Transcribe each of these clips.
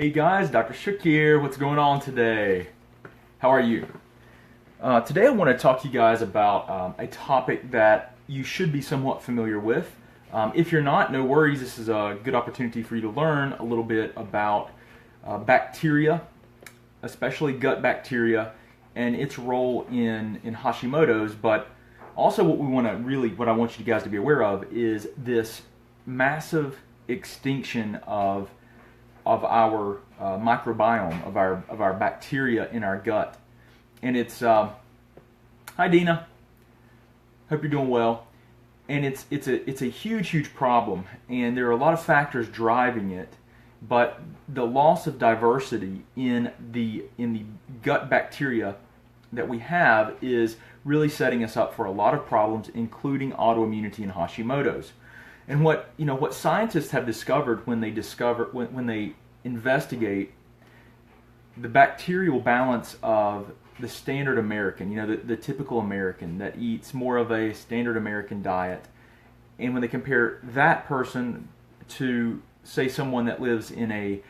Hey guys, Dr. Shook here. What's going on today? How are you? Today I want to talk to you guys about a topic that you should be somewhat familiar with. If you're not, no worries. This is a good opportunity for you to learn a little bit about bacteria, especially gut bacteria, and its role in Hashimoto's. But also, what I want you guys to be aware of is this massive extinction of our microbiome, of our bacteria in our gut. And it's hi Dina, hope you're doing well. And it's a huge problem, and there are a lot of factors driving it. But the loss of diversity in the gut bacteria that we have is really setting us up for a lot of problems, including autoimmunity and Hashimoto's. And what scientists have discovered when they investigate the bacterial balance of the standard American, the typical American that eats more of a standard American diet, and when they compare that person to, say, someone that lives in a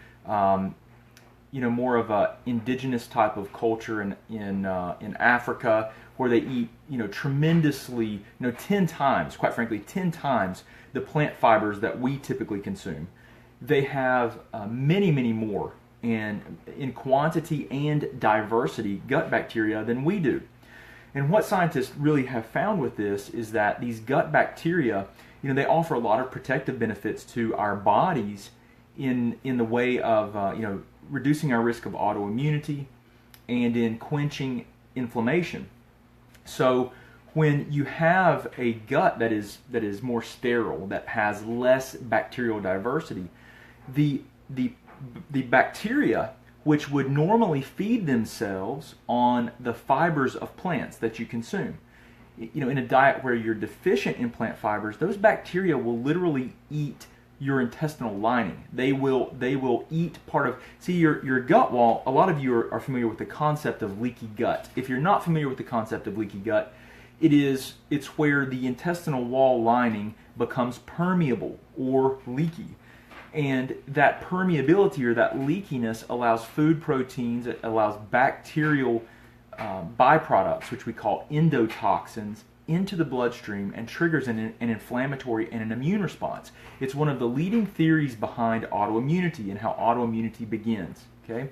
more of a indigenous type of culture in Africa, where they eat tremendously, 10 times, quite frankly, 10 times the plant fibers that we typically consume. They have many more and in quantity and diversity gut bacteria than we do. And what scientists really have found with this is that these gut bacteria, they offer a lot of protective benefits to our bodies in the way of reducing our risk of autoimmunity and in quenching inflammation. So when you have a gut that is more sterile, that has less bacterial diversity, the bacteria, which would normally feed themselves on the fibers of plants that you consume, in a diet where you're deficient in plant fibers, those bacteria will literally eat your intestinal lining. They will eat part of, see, your gut wall. A lot of you are familiar with the concept of leaky gut. If you're not familiar with the concept of leaky gut, it's where the intestinal wall lining becomes permeable or leaky. And that permeability or that leakiness allows food proteins, it allows bacterial byproducts, which we call endotoxins, into the bloodstream and triggers an inflammatory and an immune response. It's one of the leading theories behind autoimmunity and how autoimmunity begins. Okay,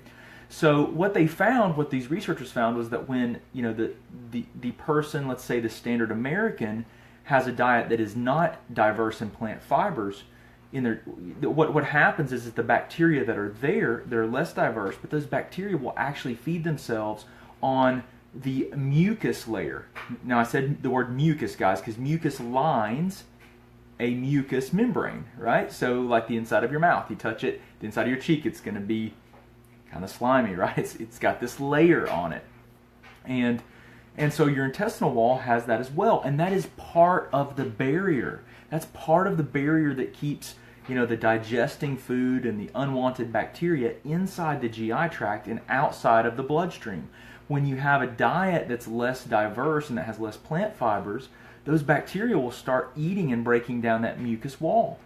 so what these researchers found was that when the person, let's say the standard American, has a diet that is not diverse in plant fibers, what happens is that the bacteria that are there, they're less diverse, but those bacteria will actually feed themselves on the mucus layer. Now, I said the word mucus, guys, because mucus lines a mucous membrane, right? So like the inside of your mouth, you touch it, the inside of your cheek, it's going to be kind of slimy, right? It's got this layer on it. And so your intestinal wall has that as well, and that is part of the barrier. That's part of the barrier that keeps the digesting food and the unwanted bacteria inside the GI tract and outside of the bloodstream. When you have a diet that's less diverse and that has less plant fibers, those bacteria will start eating and breaking down that mucus wall.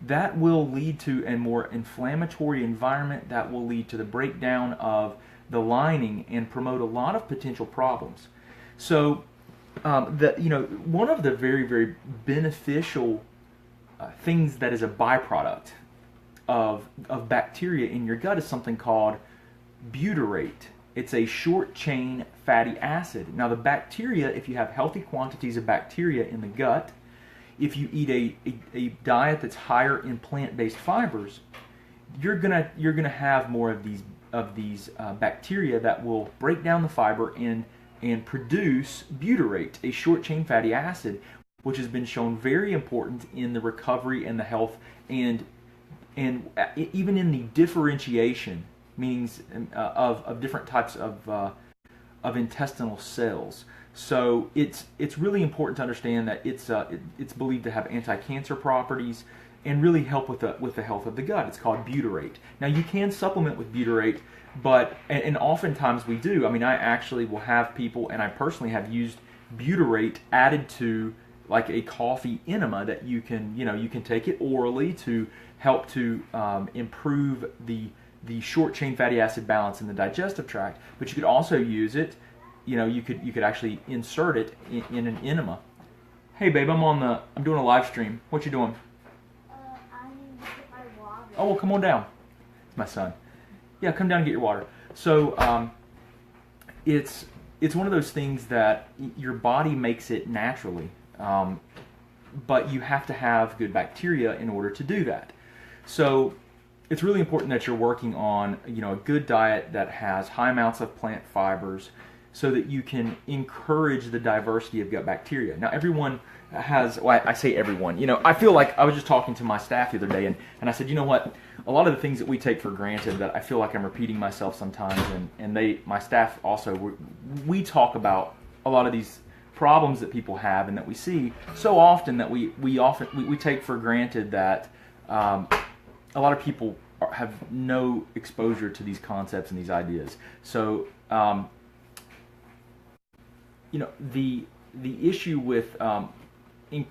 That will lead to a more inflammatory environment. That will lead to the breakdown of the lining and promote a lot of potential problems. So, one of the very beneficial things that is a byproduct of bacteria in your gut is something called butyrate. It's a short-chain fatty acid. Now, the bacteria, if you have healthy quantities of bacteria in the gut, if you eat a diet that's higher in plant-based fibers, you're gonna have more of these bacteria that will break down the fiber and produce butyrate, a short-chain fatty acid, which has been shown very important in the recovery and the health and even in the differentiation, meanings of different types of intestinal cells. So it's really important to understand that it's believed to have anti-cancer properties and really help with the health of the gut. It's called butyrate. Now, you can supplement with butyrate, but and oftentimes we do. I mean, I actually will have people, and I personally have used butyrate added to like a coffee enema that you can take it orally to help to improve the the short chain fatty acid balance in the digestive tract, but you could also use it, you could actually insert it in an enema. Hey babe, I'm doing a live stream. What you doing? I need to get my water. Oh, well, come on down. It's my son. Yeah, come down and get your water. So it's one of those things that your body makes it naturally, but you have to have good bacteria in order to do that. So it's really important that you're working on a good diet that has high amounts of plant fibers, so that you can encourage the diversity of gut bacteria. Now, everyone has, well, I say everyone, I feel like I was just talking to my staff the other day, and I said, you know what, a lot of the things that we take for granted, that I feel like I'm repeating myself sometimes, and my staff also, we talk about a lot of these problems that people have and that we see so often, that we take for granted that a lot of people have no exposure to these concepts and these ideas. So, the issue with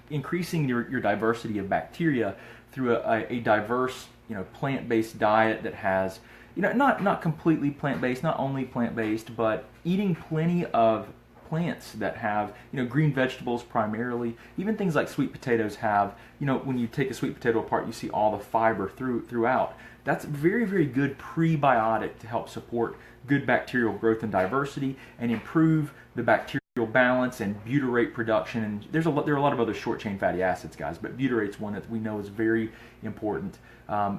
increasing your diversity of bacteria through a diverse, plant-based diet that has, not completely plant-based, not only plant-based, but eating plenty of plants that have, green vegetables primarily. Even things like sweet potatoes have, when you take a sweet potato apart, you see all the fiber throughout. That's very, very good prebiotic to help support good bacterial growth and diversity and improve the bacterial balance and butyrate production. And there are a lot of other short chain fatty acids, guys, but butyrate's one that we know is very important.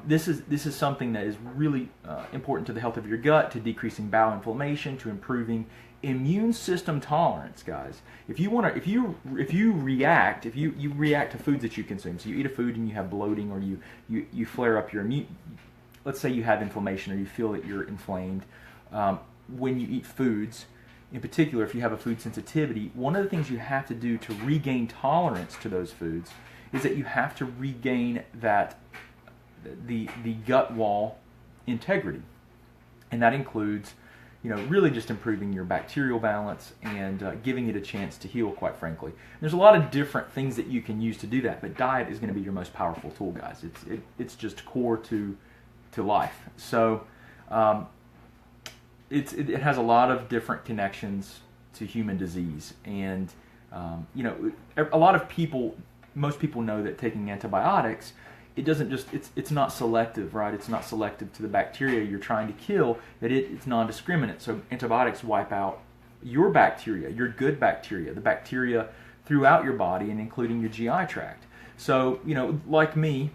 This is something that is really important to the health of your gut, to decreasing bowel inflammation, to improving immune system tolerance, guys. If you react to foods that you consume, so you eat a food and you have bloating, or you flare up your immune, let's say you have inflammation or you feel that you're inflamed, when you eat foods, in particular, if you have a food sensitivity, one of the things you have to do to regain tolerance to those foods is that you have to regain the gut wall integrity. And that includes, really just improving your bacterial balance and giving it a chance to heal, quite frankly. There's a lot of different things that you can use to do that, but diet is going to be your most powerful tool, guys. It's just core to life. So, it has a lot of different connections to human disease, and a lot of people, most people know that taking antibiotics, it's not selective, right? It's not selective to the bacteria you're trying to kill, that it's non-discriminate. So antibiotics wipe out your bacteria, your good bacteria, the bacteria throughout your body and including your GI tract. So, like me,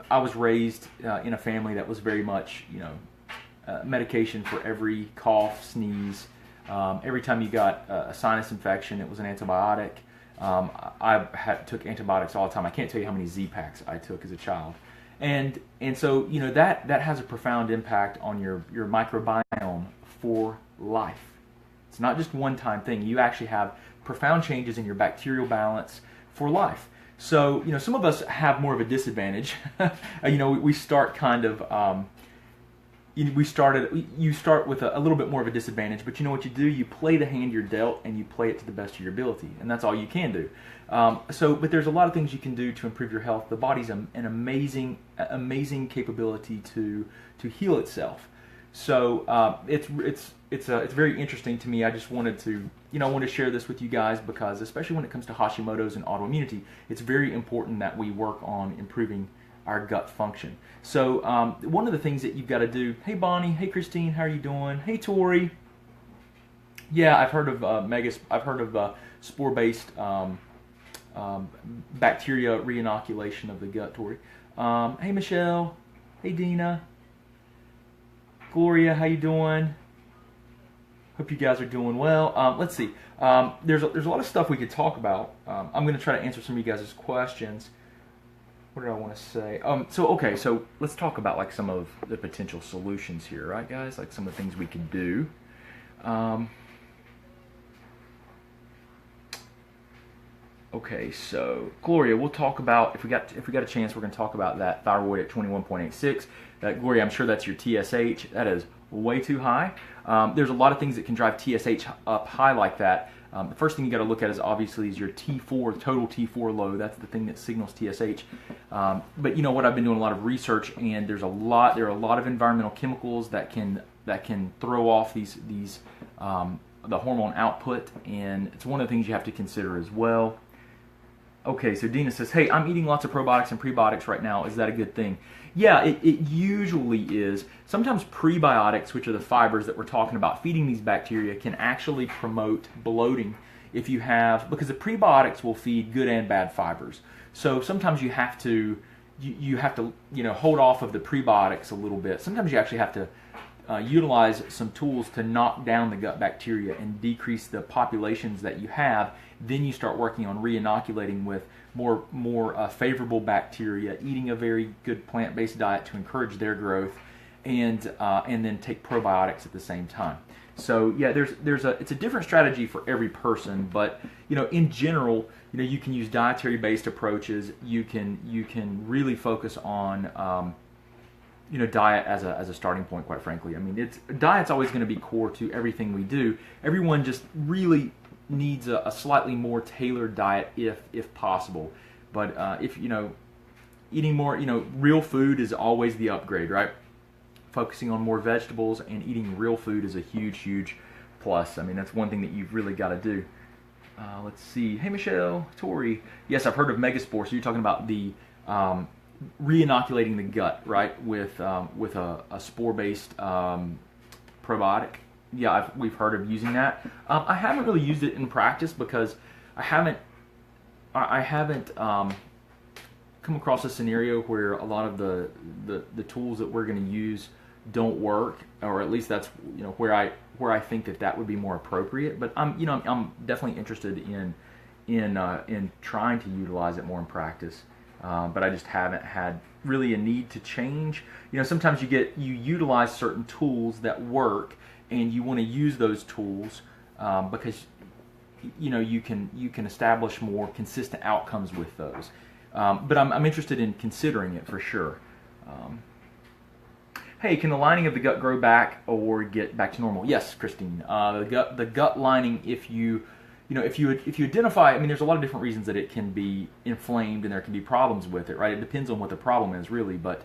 I was raised in a family that was very much, medication for every cough, sneeze. Every time you got a sinus infection, it was an antibiotic. I took antibiotics all the time. I can't tell you how many Z-Packs I took as a child. And so, that has a profound impact on your microbiome for life. It's not just one-time thing. You actually have profound changes in your bacterial balance for life. So, some of us have more of a disadvantage. We start kind of... you start with a little bit more of a disadvantage, but you know what you do? You play the hand you're dealt, and you play it to the best of your ability, and that's all you can do. But there's a lot of things you can do to improve your health. The body's an amazing capability to heal itself. So it's very interesting to me. I just wanted to share this with you guys, because especially when it comes to Hashimoto's and autoimmunity, it's very important that we work on improving our gut function. So one of the things that you've got to do, hey Bonnie, hey Christine, how are you doing? Hey Tori. Yeah, I've heard of spore-based bacteria reinoculation of the gut, Tori. Hey Michelle, hey Dina, Gloria, how you doing? Hope you guys are doing well. Let's see. There's a lot of stuff we could talk about. I'm going to try to answer some of you guys' questions. What did I want to say? So let's talk about like some of the potential solutions here, right, guys? Like some of the things we could do. Okay, so Gloria, we'll talk about if we got a chance, we're going to talk about that thyroid at 21.86. Gloria, I'm sure that's your TSH. That is way too high. There's a lot of things that can drive TSH up high like that. The first thing you got to look at is obviously is your T4, total T4 load. That's the thing that signals TSH. But you know what, I've been doing a lot of research, and there are a lot of environmental chemicals that can throw off the hormone output, and it's one of the things you have to consider as well. Okay, so Dina says, hey, I'm eating lots of probiotics and prebiotics right now. Is that a good thing? Yeah, it usually is. Sometimes prebiotics, which are the fibers that we're talking about, feeding these bacteria, can actually promote bloating if you have, because the prebiotics will feed good and bad fibers. So sometimes you have to hold off of the prebiotics a little bit. Sometimes you actually have to utilize some tools to knock down the gut bacteria and decrease the populations that you have. Then you start working on re-inoculating with more favorable bacteria, eating a very good plant-based diet to encourage their growth, and then take probiotics at the same time. So yeah, it's a different strategy for every person, but in general, you can use dietary-based approaches. You can really focus on diet as a starting point, quite frankly. I mean, diet's always going to be core to everything we do. Everyone just really needs a slightly more tailored diet if possible. But if eating more, real food is always the upgrade, right? Focusing on more vegetables and eating real food is a huge plus. I mean, that's one thing that you've really got to do. Let's see. Hey, Michelle, Tori. Yes, I've heard of Megaspore. So you're talking about the re-inoculating the gut, right, with a spore-based probiotic. Yeah, we've heard of using that. I haven't really used it in practice because I haven't come across a scenario where a lot of the tools that we're going to use don't work, or at least that's where I think that would be more appropriate. But I'm definitely interested in trying to utilize it more in practice. But I just haven't had really a need to change. Sometimes you utilize certain tools that work, and you want to use those tools because you can establish more consistent outcomes with those. But I'm interested in considering it for sure. Hey, can the lining of the gut grow back or get back to normal? Yes, Christine. The gut lining, if you identify, I mean, there's a lot of different reasons that it can be inflamed and there can be problems with it, right? It depends on what the problem is, really. But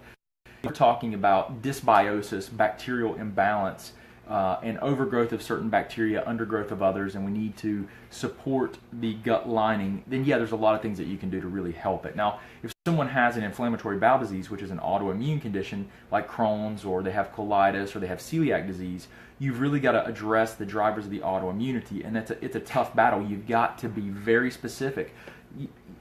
we're talking about dysbiosis, bacterial imbalance, and overgrowth of certain bacteria, undergrowth of others, and we need to support the gut lining, then yeah, there's a lot of things that you can do to really help it. Now, if someone has an inflammatory bowel disease, which is an autoimmune condition like Crohn's, or they have colitis, or they have celiac disease, you've really got to address the drivers of the autoimmunity, and it's a tough battle. You've got to be very specific.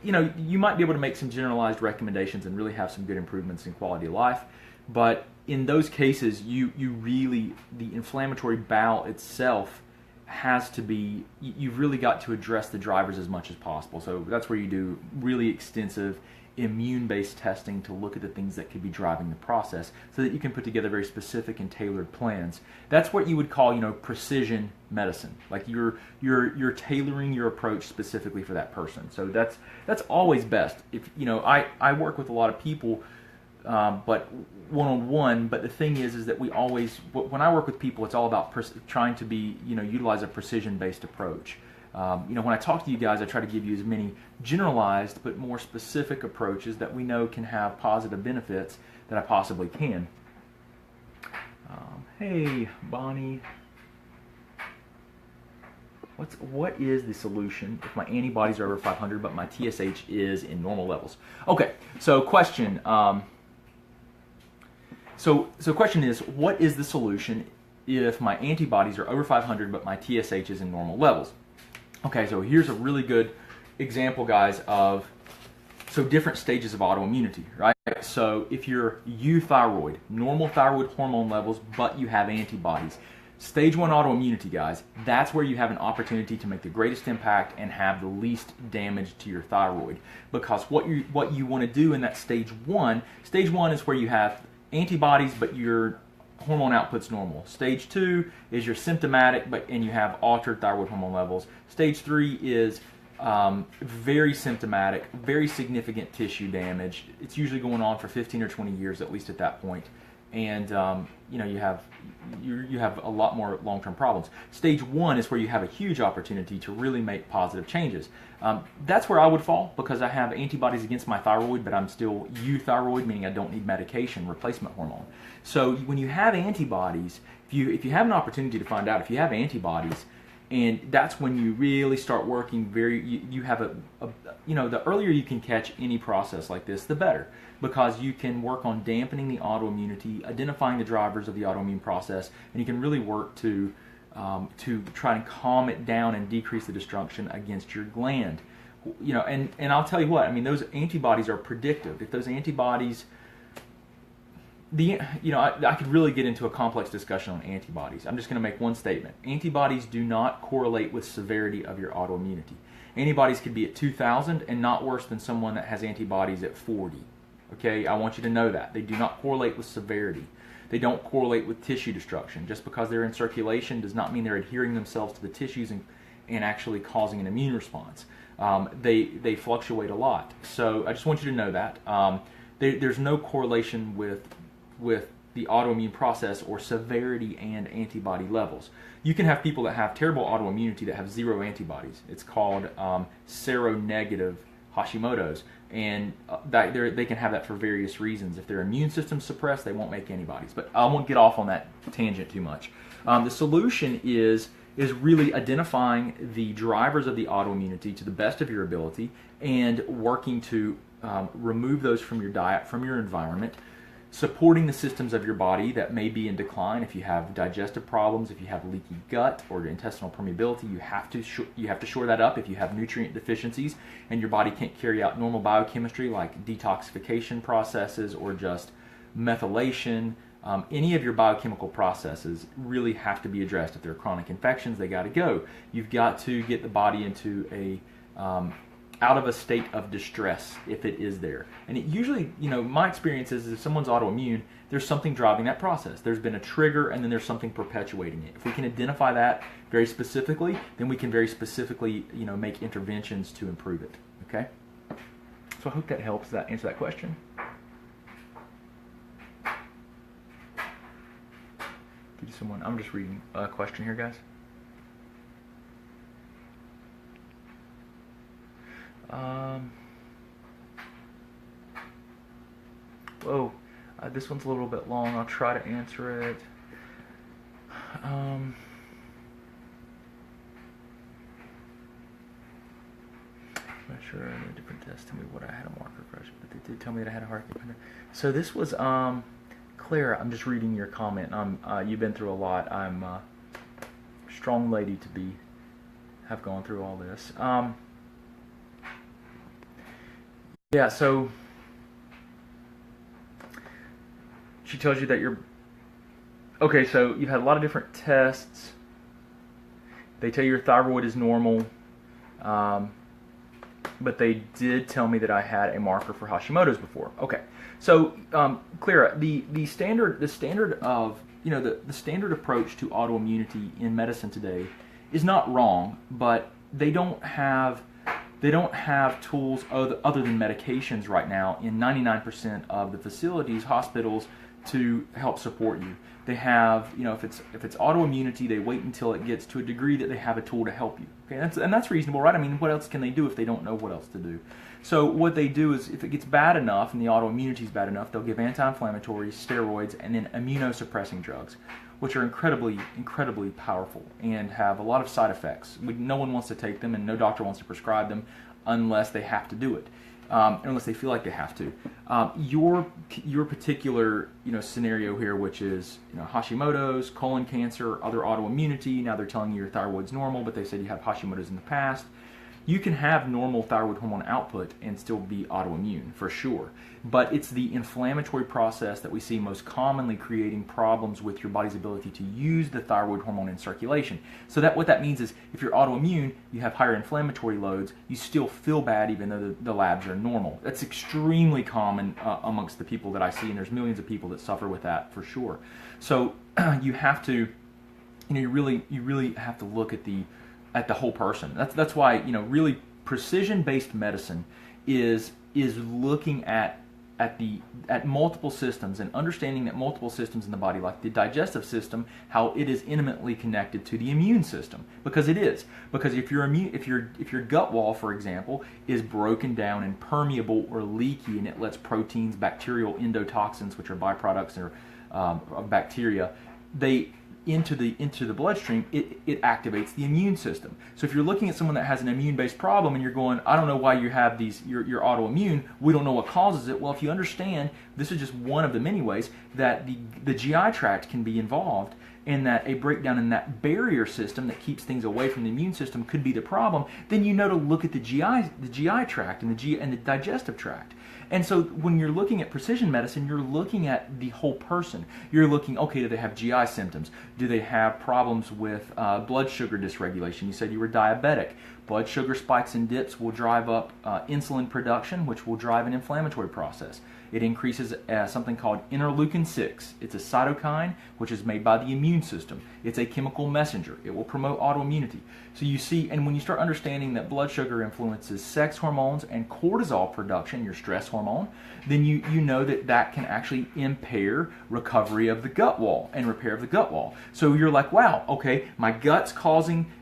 You might be able to make some generalized recommendations and really have some good improvements in quality of life, but in those cases, the inflammatory bowel itself has to be, you've really got to address the drivers as much as possible. So that's where you do really extensive immune-based testing to look at the things that could be driving the process so that you can put together very specific and tailored plans. That's what you would call, precision medicine. Like you're tailoring your approach specifically for that person. So that's always best. If I work with a lot of people, but one-on-one. But the thing is that we always, when I work with people, it's all about trying to be, utilize a precision-based approach. When I talk to you guys, I try to give you as many generalized but more specific approaches that we know can have positive benefits that I possibly can. Hey, Bonnie. What is the solution if my antibodies are over 500 but my TSH is in normal levels? Okay, so question. So question is, what is the solution if my antibodies are over 500 but my TSH is in normal levels? Okay, so here's a really good example, guys, of different stages of autoimmunity, right? So if you're euthyroid, normal thyroid hormone levels, but you have antibodies, stage 1 autoimmunity, guys, that's where you have an opportunity to make the greatest impact and have the least damage to your thyroid. Because what you want to do in that stage 1 is where you have antibodies, but your hormone output's normal. Stage 2 is you're symptomatic, and you have altered thyroid hormone levels. Stage 3 is very symptomatic, very significant tissue damage. It's usually going on for 15 or 20 years, at least at that point. and you have a lot more long-term problems. Stage 1 is where you have a huge opportunity to really make positive changes. That's where I would fall, because I have antibodies against my thyroid, but I'm still euthyroid, meaning I don't need medication, replacement hormone. So when you have antibodies, if you have an opportunity to find out if you have antibodies, and that's when you really start working you have the earlier you can catch any process like this, the better, because you can work on dampening the autoimmunity, identifying the drivers of the autoimmune process, and you can really work to try and calm it down and decrease the destruction against your gland. And I'll tell you what, I mean, those antibodies are predictive. If those antibodies, I could really get into a complex discussion on antibodies. I'm just going to make one statement. Antibodies do not correlate with severity of your autoimmunity. Antibodies could be at 2,000 and not worse than someone that has antibodies at 40. Okay, I want you to know that. They do not correlate with severity. They don't correlate with tissue destruction. Just because they're in circulation does not mean they're adhering themselves to the tissues and actually causing an immune response. They fluctuate a lot. So I just want you to know that. There's no correlation with the autoimmune process or severity and antibody levels. You can have people that have terrible autoimmunity that have zero antibodies. It's called seronegative Hashimotos, and they can have that for various reasons. If their immune system's suppressed, they won't make antibodies. But I won't get off on that tangent too much. The solution is really identifying the drivers of the autoimmunity to the best of your ability and working to remove those from your diet, from your environment, supporting the systems of your body that may be in decline. If you have digestive problems, if you have leaky gut or intestinal permeability, you have to shore that up. If you have nutrient deficiencies and your body can't carry out normal biochemistry like detoxification processes or just methylation, any of your biochemical processes really have to be addressed. If there are chronic infections, they got to go. You've got to get the body into out of a state of distress if it is there. And it usually, my experience is if someone's autoimmune, there's something driving that process. There's been a trigger and then there's something perpetuating it. If we can identify that very specifically, then we can very specifically, make interventions to improve it. Okay? So I hope that helps that answer that question. I'm just reading a question here, guys. This one's a little bit long. I'll try to answer it. I'm not sure. A different test tell me what I had a marker crush, but they did tell me that I had a heart. So this was Claire. I'm just reading your comment. You've been through a lot. I'm a strong lady to have gone through all this. Yeah, so she tells you that you're... Okay, so you've had a lot of different tests. They tell you your thyroid is normal, but they did tell me that I had a marker for Hashimoto's before. Okay, so Clara, the standard of the standard approach to autoimmunity in medicine today is not wrong, but they don't have tools other than medications right now in 99% of the facilities, hospitals, to help support you. They have, if it's autoimmunity, they wait until it gets to a degree that they have a tool to help you. Okay, that's reasonable, right? I mean, what else can they do if they don't know what else to do? So what they do is, if it gets bad enough and the autoimmunity is bad enough, they'll give anti-inflammatories, steroids, and then immunosuppressing drugs, which are incredibly, incredibly powerful and have a lot of side effects. No one wants to take them, and no doctor wants to prescribe them unless they have to do it, unless they feel like they have to. Your particular scenario here, which is Hashimoto's, colon cancer, other autoimmunity. Now they're telling you your thyroid's normal, but they said you have Hashimoto's in the past. You can have normal thyroid hormone output and still be autoimmune, for sure. But it's the inflammatory process that we see most commonly creating problems with your body's ability to use the thyroid hormone in circulation. So what that means is, if you're autoimmune, you have higher inflammatory loads, you still feel bad even though the labs are normal. That's extremely common amongst the people that I see, and there's millions of people that suffer with that, for sure. So you have to, you really have to look at the whole person. That's why really precision-based medicine is looking at at multiple systems and understanding that multiple systems in the body, like the digestive system, how it is intimately connected to the immune system, because it is. Because if your gut wall, for example, is broken down and permeable or leaky, and it lets proteins, bacterial endotoxins, which are byproducts of bacteria, into the bloodstream, it activates the immune system. So if you're looking at someone that has an immune-based problem and you're going, I don't know why you have you're autoimmune, we don't know what causes it. Well, if you understand, this is just one of the many ways that the GI tract can be involved, and that a breakdown in that barrier system that keeps things away from the immune system could be the problem, then you know to look at the GI tract and the digestive tract. And so when you're looking at precision medicine, you're looking at the whole person. You're looking, okay, do they have GI symptoms? Do they have problems with blood sugar dysregulation? You said you were diabetic. Blood sugar spikes and dips will drive up insulin production, which will drive an inflammatory process. It increases something called interleukin-6. It's a cytokine which is made by the immune system. It's a chemical messenger. It will promote autoimmunity. So you see, and when you start understanding that blood sugar influences sex hormones and cortisol production, your stress hormone, then you know that can actually impair recovery of the gut wall and repair of the gut wall. So you're like, wow, okay, my gut's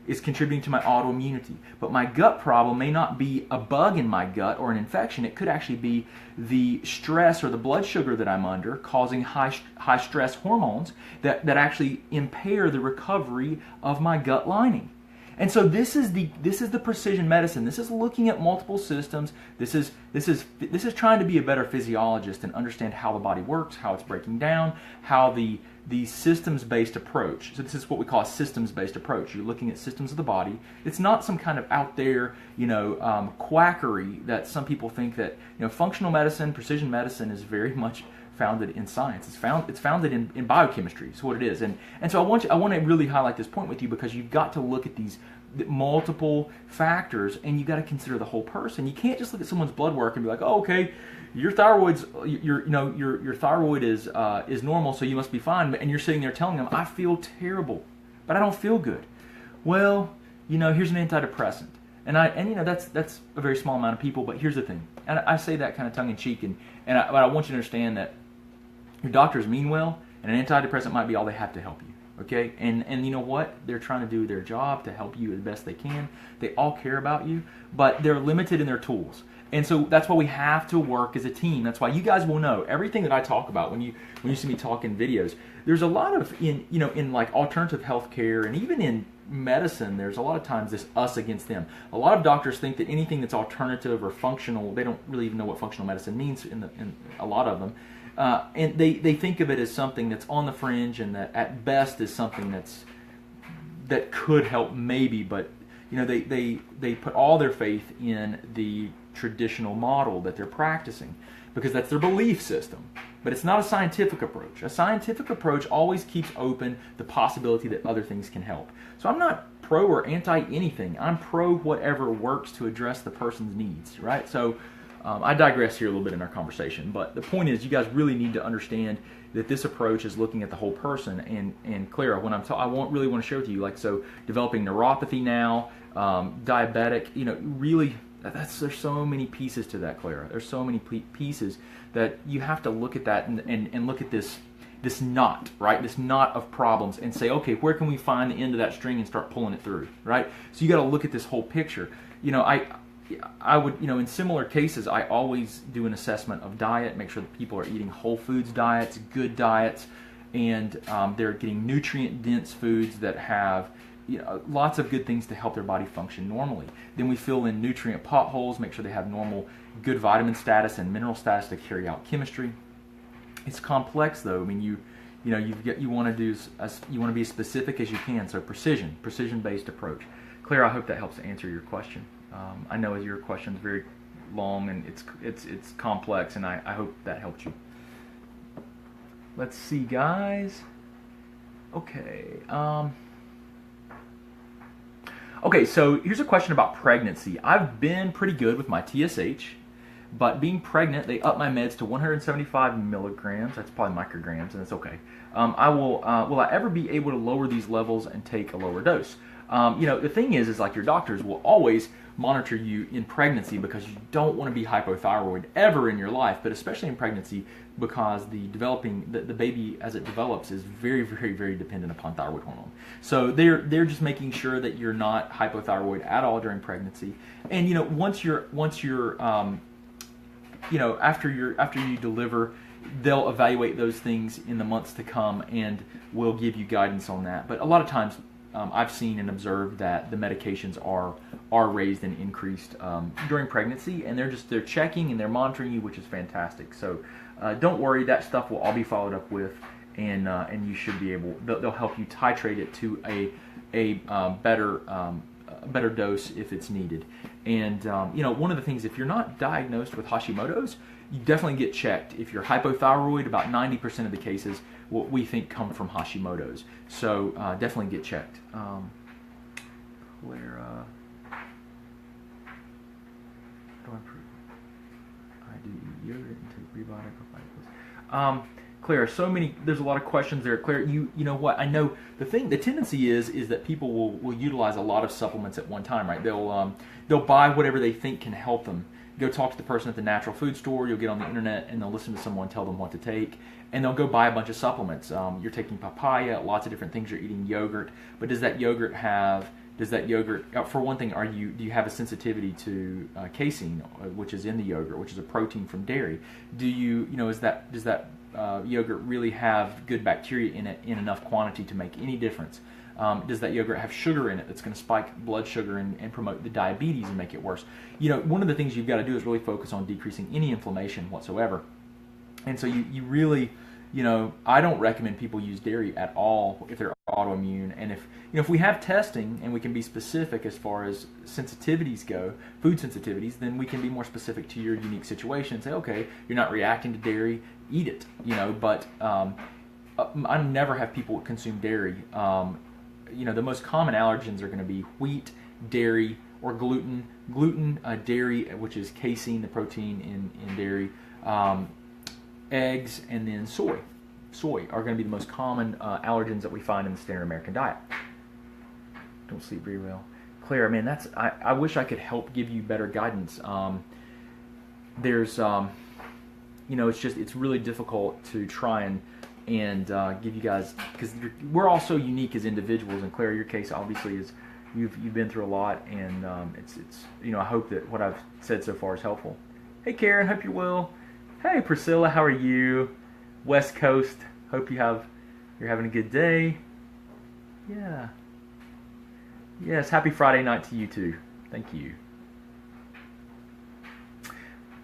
is contributing to my autoimmunity, but my gut problem may not be a bug in my gut or an infection. It could actually be the stress or the blood sugar that I'm under causing high stress hormones that actually impair the recovery of my gut lining. And so this is the precision medicine. This is looking at multiple systems. This is trying to be a better physiologist and understand how the body works, how it's breaking down, how the systems-based approach. So this is what we call a systems-based approach. You're looking at systems of the body. It's not some kind of out there, quackery that some people think that, functional medicine, precision medicine is very much founded in science. It's founded in biochemistry. Is what it is. And so I want to really highlight this point with you, because you've got to look at these multiple factors, and you've got to consider the whole person. You can't just look at someone's blood work and be like, oh, okay, your thyroid is normal, so you must be fine. And you're sitting there telling them, I feel terrible, but I don't feel good. Well, here's an antidepressant. And that's a very small amount of people, but here's the thing. And I say that kind of tongue in cheek, but I want you to understand that your doctors mean well, and an antidepressant might be all they have to help you. Okay? And you know what? They're trying to do their job to help you as best they can. They all care about you, but they're limited in their tools. And so that's why we have to work as a team. That's why you guys will know everything that I talk about when you see me talk in videos. There's a lot of in like alternative healthcare, and even in medicine, there's a lot of times this us against them. A lot of doctors think that anything that's alternative or functional, they don't really even know what functional medicine means in a lot of them. And they think of it as something that's on the fringe, and that at best is something that could help maybe, but they put all their faith in the traditional model that they're practicing, because that's their belief system. But it's not a scientific approach. A scientific approach always keeps open the possibility that other things can help. So I'm not pro or anti anything. I'm pro whatever works to address the person's needs, right? So I digress here a little bit in our conversation, but the point is, you guys really need to understand that this approach is looking at the whole person. And Clara, when I really want to share with you, like, so developing neuropathy now, diabetic, really, there's so many pieces to that, Clara. There's so many pieces that you have to look at that and look at this knot, right? This knot of problems, and say, okay, where can we find the end of that string and start pulling it through, right? So you got to look at this whole picture. I would, in similar cases, I always do an assessment of diet, make sure that people are eating whole foods diets, good diets, and they're getting nutrient-dense foods that have lots of good things to help their body function normally. Then we fill in nutrient potholes, make sure they have normal good vitamin status and mineral status to carry out chemistry. It's complex, though. I mean, you want to be as specific as you can. So precision-based approach. Claire, I hope that helps to answer your question. I know your question is very long and it's complex, and I hope that helped you. Let's see, guys. Okay. Okay, so here's a question about pregnancy. I've been pretty good with my TSH, but being pregnant, they up my meds to 175 milligrams. That's probably micrograms, and it's okay. Will I ever be able to lower these levels and take a lower dose? The thing is like your doctors will always monitor you in pregnancy, because you don't want to be hypothyroid ever in your life, but especially in pregnancy, because the baby as it develops is very, very, very dependent upon thyroid hormone. So they're just making sure that you're not hypothyroid at all during pregnancy. And once you're after you deliver, they'll evaluate those things in the months to come and will give you guidance on that. But a lot of times I've seen and observed that the medications are raised and increased during pregnancy, and they're checking and they're monitoring you, which is fantastic. So don't worry, that stuff will all be followed up with, and you should be able. They'll help you titrate it to a better dose if it's needed. And one of the things, if you're not diagnosed with Hashimoto's, you definitely get checked. If you're hypothyroid, about 90% of the cases what we think come from Hashimoto's. So definitely get checked. Clara, how do I improve? I do eat yogurt and take prebiotic. Clara, there's a lot of questions there. Clara, you know what? I know the tendency is that people will utilize a lot of supplements at one time, right? They'll buy whatever they think can help them. Go talk to the person at the natural food store. You'll get on the internet and they'll listen to someone tell them what to take, and they'll go buy a bunch of supplements. You're taking papaya, lots of different things. You're eating yogurt, but does that yogurt, for one thing, do you have a sensitivity to casein, which is in the yogurt, which is a protein from dairy? Does that yogurt really have good bacteria in it in enough quantity to make any difference? Does that yogurt have sugar in it that's going to spike blood sugar and promote the diabetes and make it worse? One of the things you've got to do is really focus on decreasing any inflammation whatsoever. And so you really, I don't recommend people use dairy at all if they're autoimmune. And if we have testing and we can be specific as far as sensitivities go, food sensitivities, then we can be more specific to your unique situation and say, okay, you're not reacting to dairy, eat it. But I never have people consume dairy. The most common allergens are going to be wheat, dairy, or gluten. Dairy, which is casein, the protein in dairy, eggs, and then soy. Soy are going to be the most common allergens that we find in the standard American diet. Don't sleep very well. Claire, man, I wish I could help give you better guidance. It's really difficult to try and give you guys, because we're all so unique as individuals. And Claire, your case obviously is you've been through a lot, and it's I hope that what I've said so far is helpful. Hey Karen, hope you're well. Hey Priscilla, how are you? West Coast, hope you're having a good day. Yeah. Yes, happy Friday night to you too. Thank you.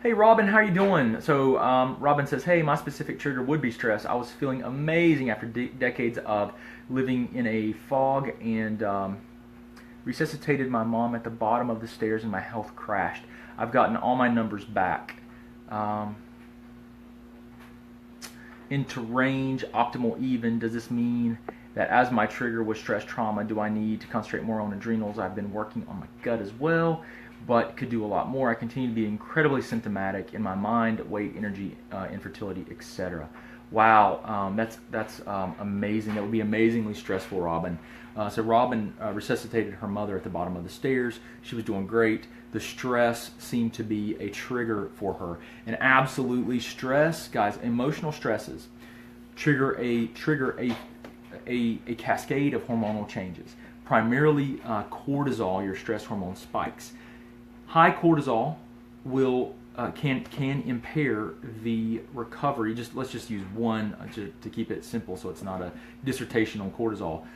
Hey Robin, how are you doing? So Robin says, hey, my specific trigger would be stress. I was feeling amazing after decades of living in a fog, and resuscitated my mom at the bottom of the stairs and my health crashed. I've gotten all my numbers back. Into range, optimal even. Does this mean that as my trigger was stress trauma, do I need to concentrate more on adrenals? I've been working on my gut as well, but could do a lot more. I continue to be incredibly symptomatic in my mind, weight, energy, infertility, etc. Wow, that's amazing. That would be amazingly stressful, Robin. So Robin resuscitated her mother at the bottom of the stairs. She was doing great. The stress seemed to be a trigger for her. And absolutely, stress, guys, emotional stresses trigger a cascade of hormonal changes. Primarily cortisol, your stress hormone, spikes. High cortisol can impair the recovery. Let's just use one to keep it simple, so it's not a dissertation on cortisol.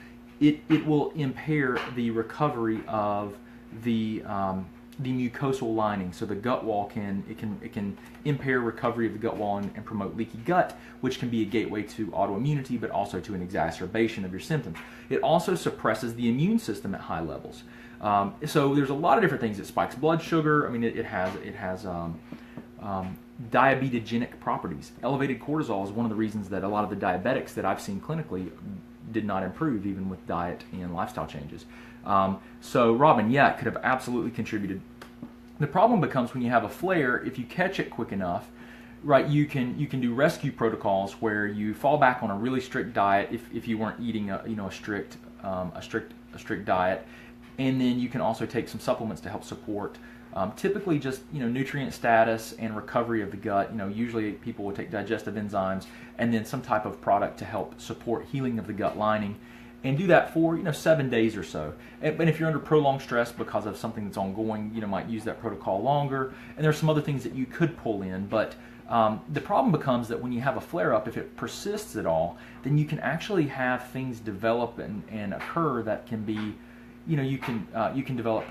It will impair the recovery of the mucosal lining. So the gut wall can impair recovery of the gut wall and promote leaky gut, which can be a gateway to autoimmunity, but also to an exacerbation of your symptoms. It also suppresses the immune system at high levels. So there's a lot of different things. It spikes blood sugar. I mean, it has diabetogenic properties. Elevated cortisol is one of the reasons that a lot of the diabetics that I've seen clinically did not improve, even with diet and lifestyle changes. So Robin, yeah, it could have absolutely contributed. The problem becomes when you have a flare. If you catch it quick enough, right, you can do rescue protocols where you fall back on a really strict diet if you weren't eating a strict diet. And then you can also take some supplements to help support typically just nutrient status and recovery of the gut. Usually people will take digestive enzymes and then some type of product to help support healing of the gut lining, and do that for 7 days or so. And if you're under prolonged stress because of something that's ongoing, might use that protocol longer. And there's some other things that you could pull in, but the problem becomes that when you have a flare-up, if it persists at all, then you can actually have things develop and occur that can be, you can develop,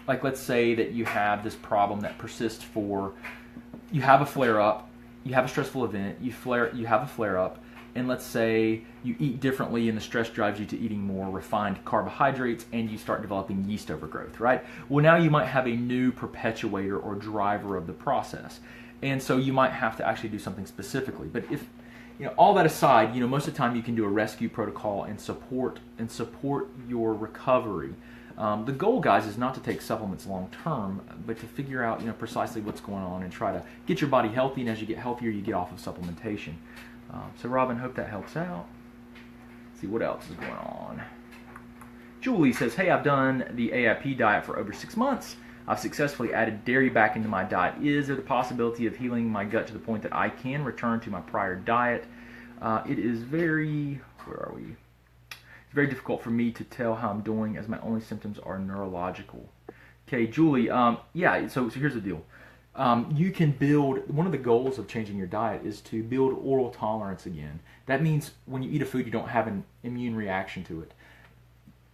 like let's say that you have this problem that persists you have a flare-up, you have a stressful event, you have a flare-up, and let's say you eat differently and the stress drives you to eating more refined carbohydrates and you start developing yeast overgrowth, right? Well, now you might have a new perpetuator or driver of the process. And so you might have to actually do something specifically. But if, all that aside, most of the time you can do a rescue protocol and support your recovery. The goal, guys, is not to take supplements long term, but to figure out, precisely what's going on and try to get your body healthy. And as you get healthier, you get off of supplementation. So Robin, hope that helps out. Let's see what else is going on. Julie says, hey, I've done the AIP diet for over 6 months. I've successfully added dairy back into my diet. Is there the possibility of healing my gut to the point that I can return to my prior diet? It is very, It's very difficult for me to tell how I'm doing as my only symptoms are neurological. Okay, Julie, so here's the deal. You can build, one of the goals of changing your diet is to build oral tolerance again. That means when you eat a food, you don't have an immune reaction to it.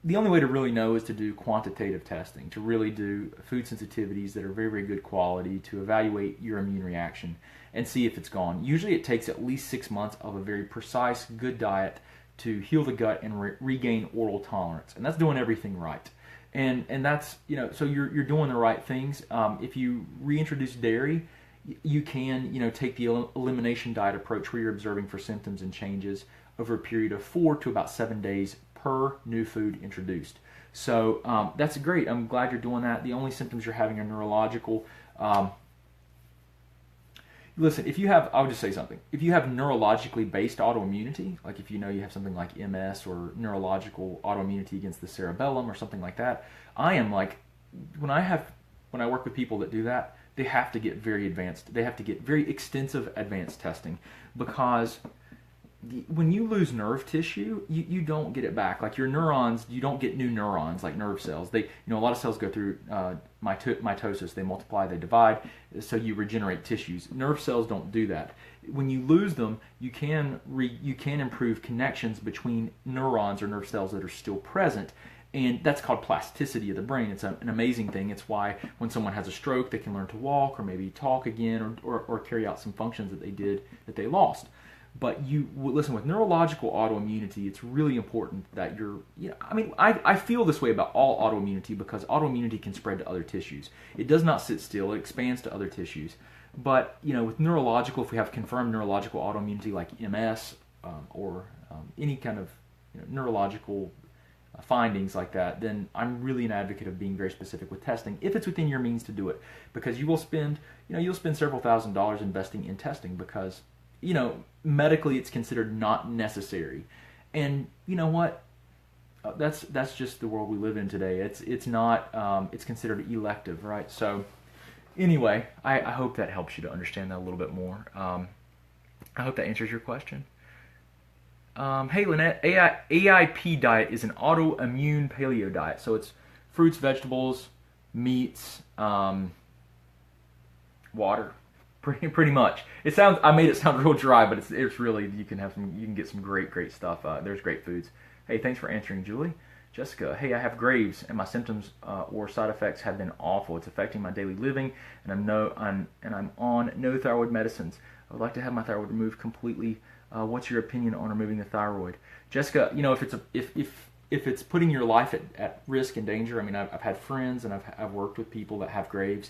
The only way to really know is to do quantitative testing, to really do food sensitivities that are very, very good quality to evaluate your immune reaction and see if it's gone. Usually it takes at least 6 months of a very precise, good diet to heal the gut and regain oral tolerance. And that's doing everything right. And that's, so you're doing the right things. If you reintroduce dairy, you can, take the elimination diet approach where you're observing for symptoms and changes over a period of 4 to about 7 days per new food introduced. So that's great. I'm glad you're doing that. The only symptoms you're having are neurological. Listen, I'll just say something. If you have neurologically based autoimmunity, like if you have something like MS or neurological autoimmunity against the cerebellum or something like that, I am like, when I work with people that do that, they have to get very advanced. They have to get very extensive advanced testing, because when you lose nerve tissue, you don't get it back. Like your neurons, you don't get new neurons like nerve cells. They, a lot of cells go through mitosis. They multiply, they divide, so you regenerate tissues. Nerve cells don't do that. When you lose them, you can improve connections between neurons or nerve cells that are still present. And that's called plasticity of the brain. It's an amazing thing. It's why when someone has a stroke, they can learn to walk or maybe talk again or carry out some functions that they lost. But listen, with neurological autoimmunity, it's really important that I feel this way about all autoimmunity, because autoimmunity can spread to other tissues. It does not sit still. It expands to other tissues. But, with neurological, if we have confirmed neurological autoimmunity like MS or any kind of neurological findings like that, then I'm really an advocate of being very specific with testing if it's within your means to do it, because you will spend several $1,000s investing in testing because medically it's considered not necessary. And you know what? That's just the world we live in today. It's not it's considered elective, right? So anyway, I hope that helps you to understand that a little bit more. I hope that answers your question. Hey Lynette, AIP diet is an autoimmune paleo diet. So it's fruits, vegetables, meats, water. Pretty much. I made it sound real dry, but it's really, you can get some great stuff. There's great foods. Hey, thanks for answering, Julie. Jessica, hey, I have Graves and my symptoms or side effects have been awful. It's affecting my daily living, and I'm on no thyroid medicines. I would like to have my thyroid removed completely. What's your opinion on removing the thyroid? Jessica, if it's putting your life at risk and danger, I've had friends and I've worked with people that have Graves.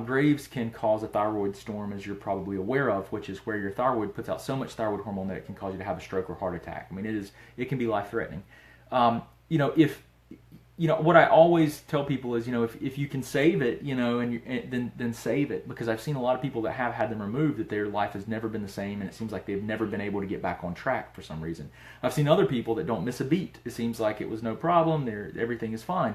Graves can cause a thyroid storm, as you're probably aware of, which is where your thyroid puts out so much thyroid hormone that it can cause you to have a stroke or heart attack. It can be life-threatening. what I always tell people is, if you can save it, then save it, because I've seen a lot of people that have had them removed that their life has never been the same, and it seems like they've never been able to get back on track for some reason. I've seen other people that don't miss a beat. It seems like it was no problem. Everything is fine.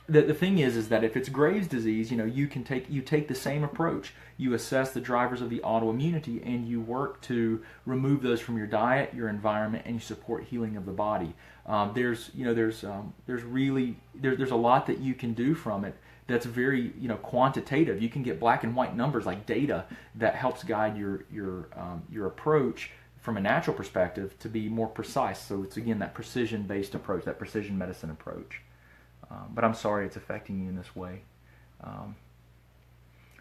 The thing is that if it's Graves' disease, you take the same approach. You assess the drivers of the autoimmunity, and you work to remove those from your diet, your environment, and you support healing of the body. There's a lot that you can do from it that's very quantitative. You can get black and white numbers like data that helps guide your approach from a natural perspective to be more precise. So it's again that precision-based approach, that precision medicine approach. But I'm sorry it's affecting you in this way.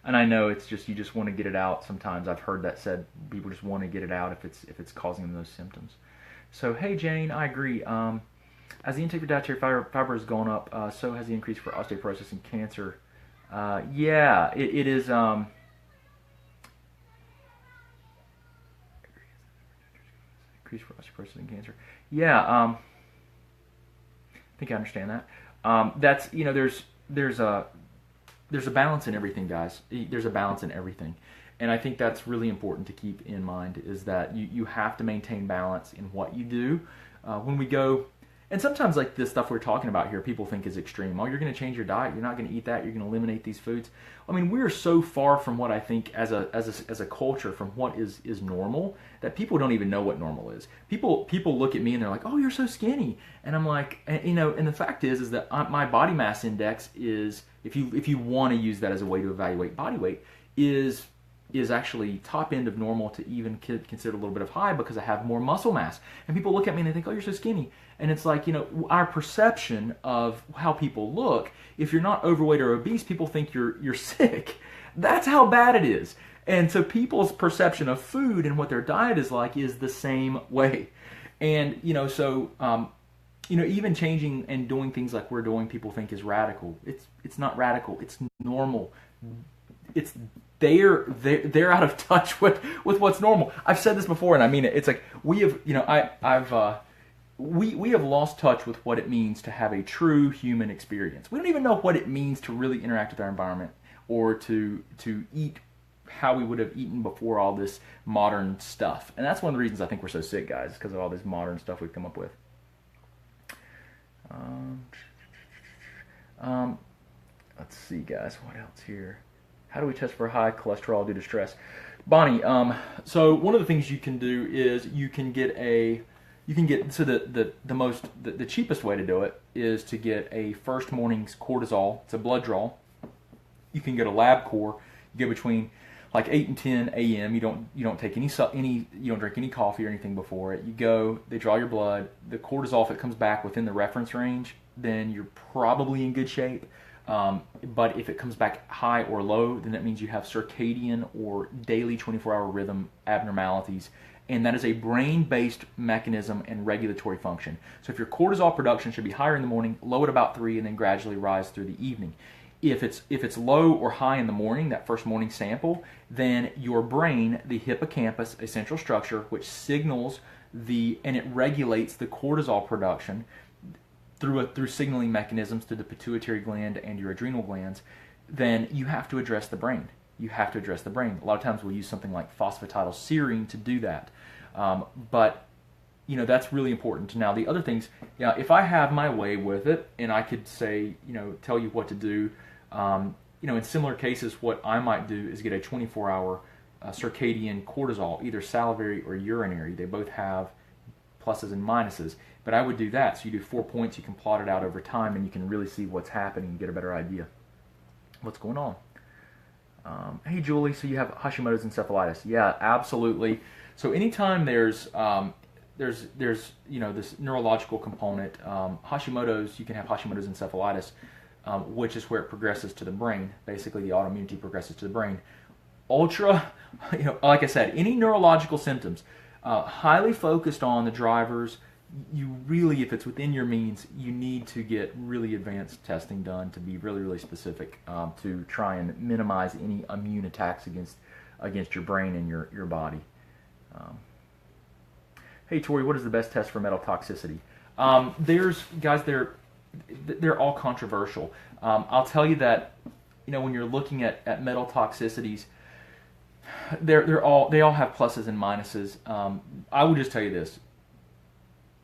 And I know it's just, you just want to get it out sometimes. I've heard that said, people just want to get it out if it's causing them those symptoms. So, hey Jane, I agree. As the intake for dietary fiber has gone up, so has the increase for osteoporosis and cancer. Yeah, it is... increase for osteoporosis and cancer. Yeah, I think I understand that. That's, there's a balance in everything, guys. There's a balance in everything. And I think that's really important to keep in mind, is that you have to maintain balance in what you do. When we go, and sometimes like this stuff we're talking about here, people think is extreme. Oh, you're going to change your diet. You're not going to eat that. You're going to eliminate these foods. I mean, we're so far from what I think as a culture, from what is normal, that people don't even know what normal is. People look at me and they're like, "Oh, you're so skinny," and I'm like, and the fact is that my body mass index is, if you want to use that as a way to evaluate body weight, is actually top end of normal to even consider a little bit of high, because I have more muscle mass. And people look at me and they think, "Oh, you're so skinny." And it's like, our perception of how people look, if you're not overweight or obese, people think you're sick. That's how bad it is. And so people's perception of food and what their diet is like is the same way. And, even changing and doing things like we're doing, people think is radical. It's not radical. It's normal. They're out of touch with what's normal. I've said this before, and I mean it. It's like we have lost touch with what it means to have a true human experience. We don't even know what it means to really interact with our environment, or to eat how we would have eaten before all this modern stuff. And that's one of the reasons I think we're so sick, guys, because of all this modern stuff we've come up with. Let's see, guys, what else here? How do we test for high cholesterol due to stress? Bonnie, so one of the things you can do is the cheapest way to do it is to get a first morning's cortisol. It's a blood draw. You can get a lab core. You go between like 8 and 10 a.m. You don't take you don't drink any coffee or anything before it. You go, they draw your blood. The cortisol, if it comes back within the reference range, then you're probably in good shape. But if it comes back high or low, then that means you have circadian or daily 24-hour rhythm abnormalities. And that is a brain-based mechanism and regulatory function. So if your cortisol production should be higher in the morning, low at about 3, and then gradually rise through the evening. If it's low or high in the morning, that first morning sample, then your brain, the hippocampus, a central structure, which signals and it regulates the cortisol production through signaling mechanisms to the pituitary gland and your adrenal glands, then you have to address the brain. You have to address the brain. A lot of times we'll use something like phosphatidylserine to do that. But that's really important. Now, the other things, if I have my way with it and I could say, tell you what to do, in similar cases, what I might do is get a 24-hour circadian cortisol, either salivary or urinary. They both have pluses and minuses. But I would do that. So you do 4 points, you can plot it out over time, and you can really see what's happening and get a better idea what's going on. Hey Julie, so you have Hashimoto's encephalitis. Yeah, absolutely. So anytime there's this neurological component, Hashimoto's, you can have Hashimoto's encephalitis, which is where it progresses to the brain. Basically, the autoimmunity progresses to the brain. Like I said, any neurological symptoms, highly focused on the drivers. You really, if it's within your means, you need to get really advanced testing done to be really, really specific, to try and minimize any immune attacks against your brain and your body. Hey Tori, what is the best test for metal toxicity? There's they're all controversial. I'll tell you that, when you're looking at metal toxicities, they all have pluses and minuses. I will just tell you this: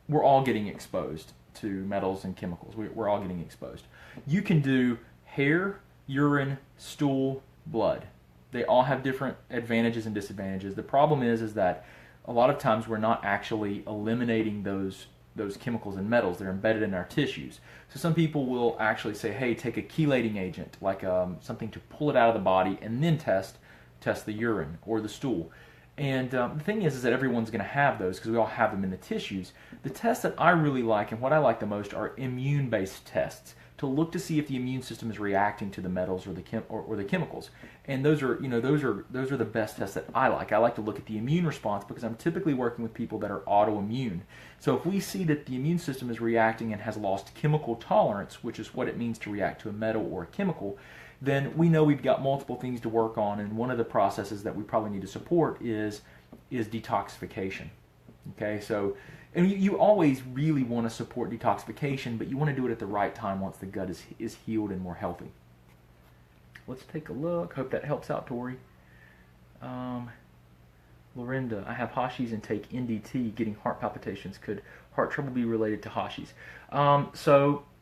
we're all getting exposed to metals and chemicals. We're all getting exposed. You can do hair, urine, stool, blood. They all have different advantages and disadvantages. The problem is that a lot of times we're not actually eliminating those chemicals and metals. They're embedded in our tissues. So some people will actually say, hey, take a chelating agent, like something to pull it out of the body, and then test the urine or the stool. And the thing is that everyone's going to have those because we all have them in the tissues. The tests that I really like and what I like the most are immune-based tests to look to see if the immune system is reacting to the metals or the chemicals. And those are the best tests that I like. I like to look at the immune response because I'm typically working with people that are autoimmune. So if we see that the immune system is reacting and has lost chemical tolerance, which is what it means to react to a metal or a chemical, then we know we've got multiple things to work on, and one of the processes that we probably need to support is detoxification. Okay, so and you always really want to support detoxification, but you want to do it at the right time once the gut is healed and more healthy. Let's take a look. Hope that helps out, Tori. Lorinda, I have Hashis and take NDT, getting heart palpitations. Could heart trouble be related to Hashis?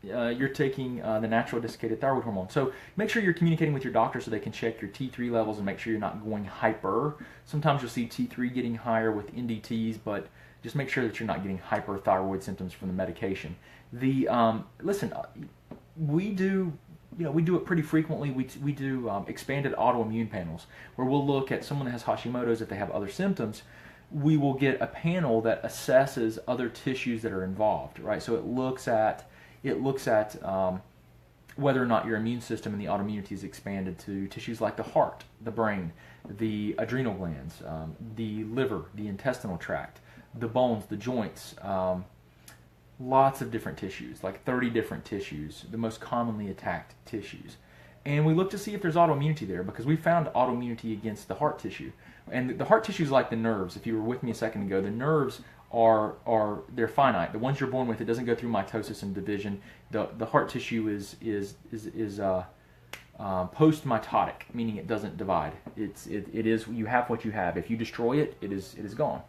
You're taking the natural desiccated thyroid hormone. So make sure you're communicating with your doctor so they can check your T3 levels and make sure you're not going hyper. Sometimes you'll see T3 getting higher with NDTs, but just make sure that you're not getting hyperthyroid symptoms from the medication. Listen, we do it pretty frequently. We do expanded autoimmune panels where we'll look at someone that has Hashimoto's. If they have other symptoms, we will get a panel that assesses other tissues that are involved, right? So it looks at whether or not your immune system and the autoimmunity is expanded to tissues like the heart, the brain, the adrenal glands, the liver, the intestinal tract, the bones, the joints, lots of different tissues, like 30 different tissues, the most commonly attacked tissues. And we look to see if there's autoimmunity there because we found autoimmunity against the heart tissue. And the heart tissue is like the nerves. If you were with me a second ago, the nerves they're finite. The ones you're born with, it doesn't go through mitosis and division. The heart tissue is post-mitotic, meaning it doesn't divide. It is you have what you have. If you destroy it, it is gone.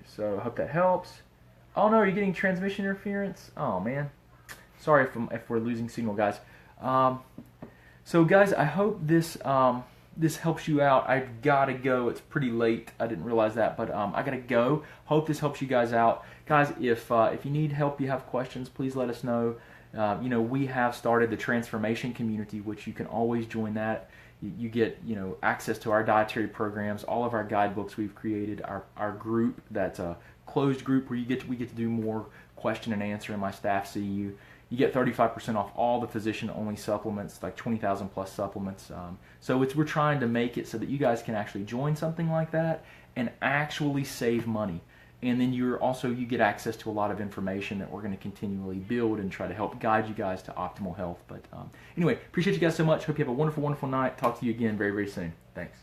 So I hope that helps. Oh no, are you getting transmission interference? Oh man, sorry if we're losing signal, guys. So guys, I hope this helps you out. I've got to go. It's pretty late. I didn't realize that, but I got to go. Hope this helps you guys out. Guys, if you need help, you have questions, please let us know. We have started the transformation community, which you can always join that. You get access to our dietary programs, all of our guidebooks we've created, our group that's a closed group where we get to do more question and answer, and my staff see you. You get 35% off all the physician-only supplements, like 20,000 plus supplements. So we're trying to make it so that you guys can actually join something like that and actually save money. And then you get access to a lot of information that we're going to continually build and try to help guide you guys to optimal health. But anyway, appreciate you guys so much. Hope you have a wonderful, wonderful night. Talk to you again very, very soon. Thanks.